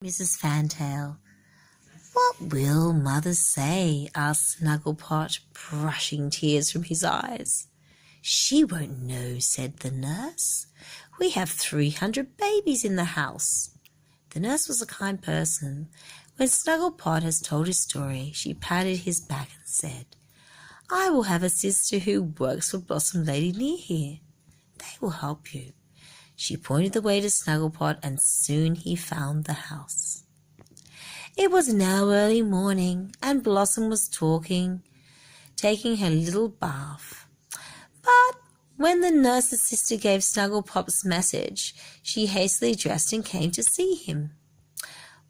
Mrs. Fantail. "What will mother say?" asked Snugglepot, brushing tears from his eyes. "She won't know," said the nurse. "We have 300 babies in the house." The nurse was a kind person. When Snugglepot has told his story, she patted his back and said, "I will have a sister who works for Blossom Lady near here. They will help you." She pointed the way to Snugglepot, and soon he found the house. It was now early morning, and Blossom was taking her little bath. But when the nurse's sister gave Snugglepop's message, she hastily dressed and came to see him.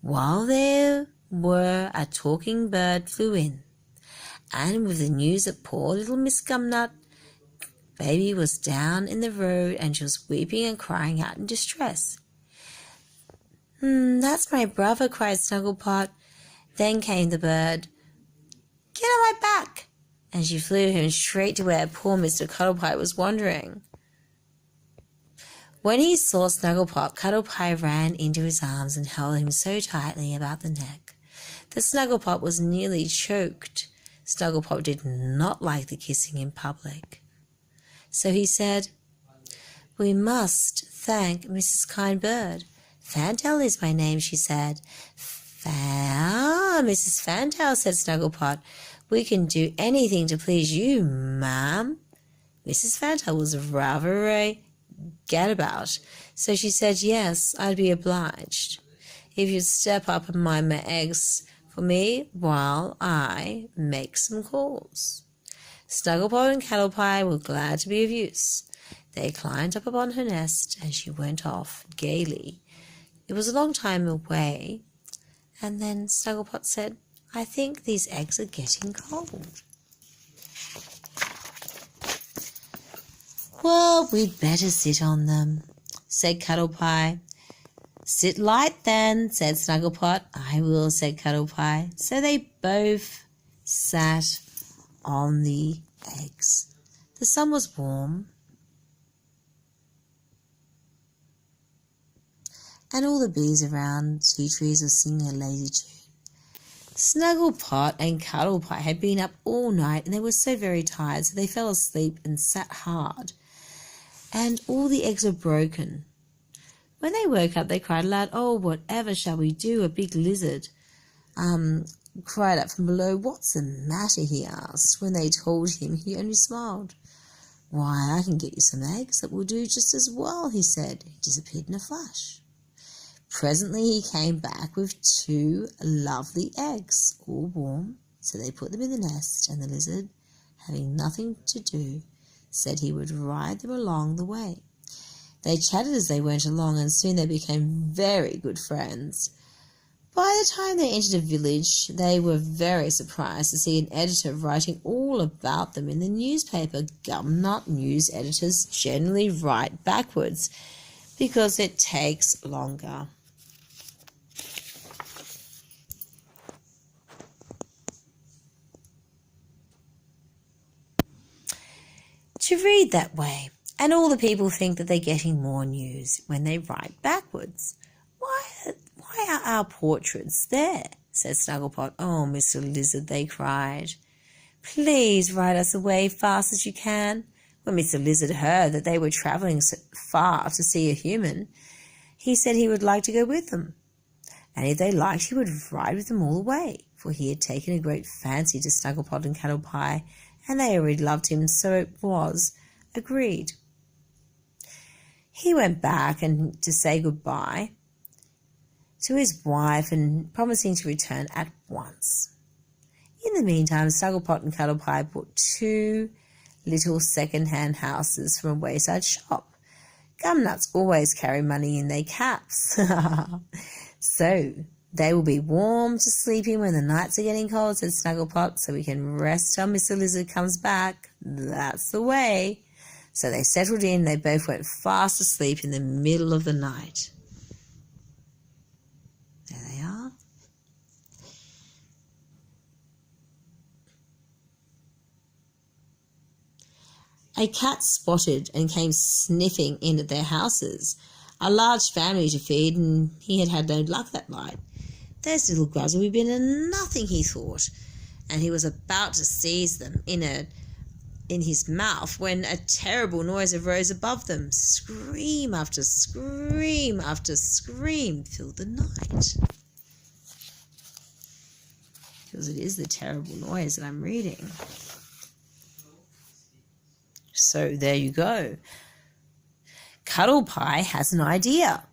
While they were, a talking bird flew in, and with the news that poor little Miss Gumnut baby was down in the road, and she was weeping and crying out in distress. "That's my brother," cried Snugglepot. Then came the bird. "Get on my back!" And she flew him straight to where poor Mr. Cuddlepie was wandering. When he saw Snugglepot, Cuddlepie ran into his arms and held him so tightly about the neck that Snugglepot was nearly choked. Snugglepot did not like the kissing in public. So he said, "We must thank Mrs. Kind Bird. Fantail is my name," she said. Mrs. Fantail," said Snugglepot. "We can do anything to please you, ma'am." Mrs. Fantail was rather a gadabout, so she said, "Yes, I'd be obliged if you'd step up and mind my eggs for me while I make some calls." Snugglepot and Cuddlepie were glad to be of use. They climbed up upon her nest, and she went off gaily. It was a long time away, and then Snugglepot said, "I think these eggs are getting cold." "Well, we'd better sit on them," said Cuddlepie. "Sit light then," said Snugglepot. "I will," said Cuddlepie. So they both sat on the eggs. The sun was warm, and all the bees around tea trees were singing a lazy tune. Snugglepot and Cuddlepie had been up all night, and they were so very tired, so they fell asleep and sat hard, and all the eggs were broken. When they woke up, they cried aloud, "Oh, whatever shall we do?" A big lizard cried out from below. "What's the matter?" he asked. When they told him, he only smiled. "Why, I can get you some eggs that will do just as well," he said. He disappeared in a flash. Presently he came back with 2 lovely eggs, all warm, so they put them in the nest, and the lizard, having nothing to do, said he would ride them along the way. They chatted as they went along, and soon they became very good friends. By the time they entered a village, they were very surprised to see an editor writing all about them in the newspaper. Gumnut news editors generally write backwards because it takes longer. To read that way, and all the people think that they're getting more news when they write backwards. Why are our portraits there?" said Snugglepot. "Oh, Mr. Lizard," they cried, "please write us away fast as you can." When Mr. Lizard heard that they were travelling so far to see a human, he said he would like to go with them, and if they liked he would ride with them all the way, for he had taken a great fancy to Snugglepot and Cuddlepie, and they already loved him, so it was agreed. He went back and to say goodbye to his wife, and promising to return at once. In the meantime, Snugglepot and Cuddlepie bought 2 little second-hand houses from a wayside shop. Gumnuts always carry money in their caps. "So they will be warm to sleep in when the nights are getting cold," said Snugglepot, "so we can rest till Mr. Lizard comes back. That's the way." So they settled in. They both went fast asleep in the middle of the night. There they are. A cat spotted and came sniffing in at their houses. a large family to feed, and he had no luck that night. There's little grubs will be in nothing, he thought, and he was about to seize them in his mouth when a terrible noise arose above them. Scream after scream after scream filled the night. Because it is the terrible noise that I'm reading. So there you go. Cuddlepie has an idea.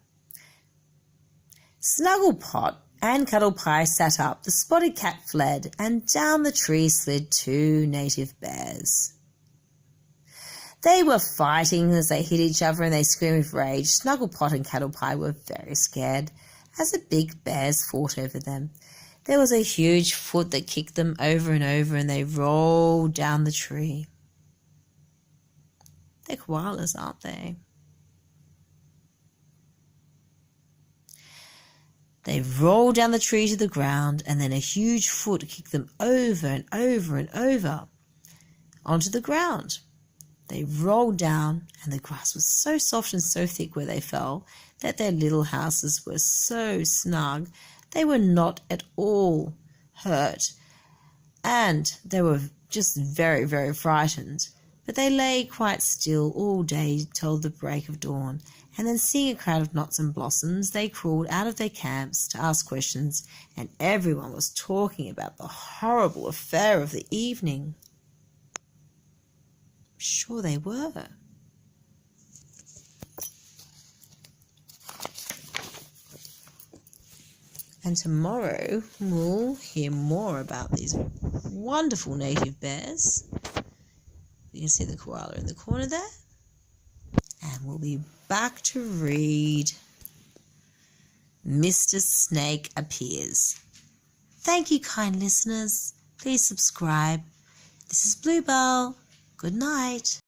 Snugglepot and Cuddlepie sat up, the spotted cat fled, and down the tree slid 2 native bears. They were fighting as they hit each other and they screamed with rage. Snugglepot and Cuddlepie were very scared as the big bears fought over them. There was a huge foot that kicked them over and over, and they rolled down the tree. They're koalas, aren't they? They rolled down the tree to the ground, and then a huge foot kicked them over and over and over onto the ground. They rolled down, and the grass was so soft and so thick where they fell that their little houses were so snug they were not at all hurt, and they were just very, very frightened. But they lay quite still all day till the break of dawn, and then seeing a crowd of knots and blossoms, they crawled out of their camps to ask questions, and everyone was talking about the horrible affair of the evening. Sure they were. And tomorrow we'll hear more about these wonderful native bears. You can see the koala in the corner there. And we'll be back to read Mr. Snake Appears. Thank you, kind listeners. Please subscribe. This is Bluebell. Good night.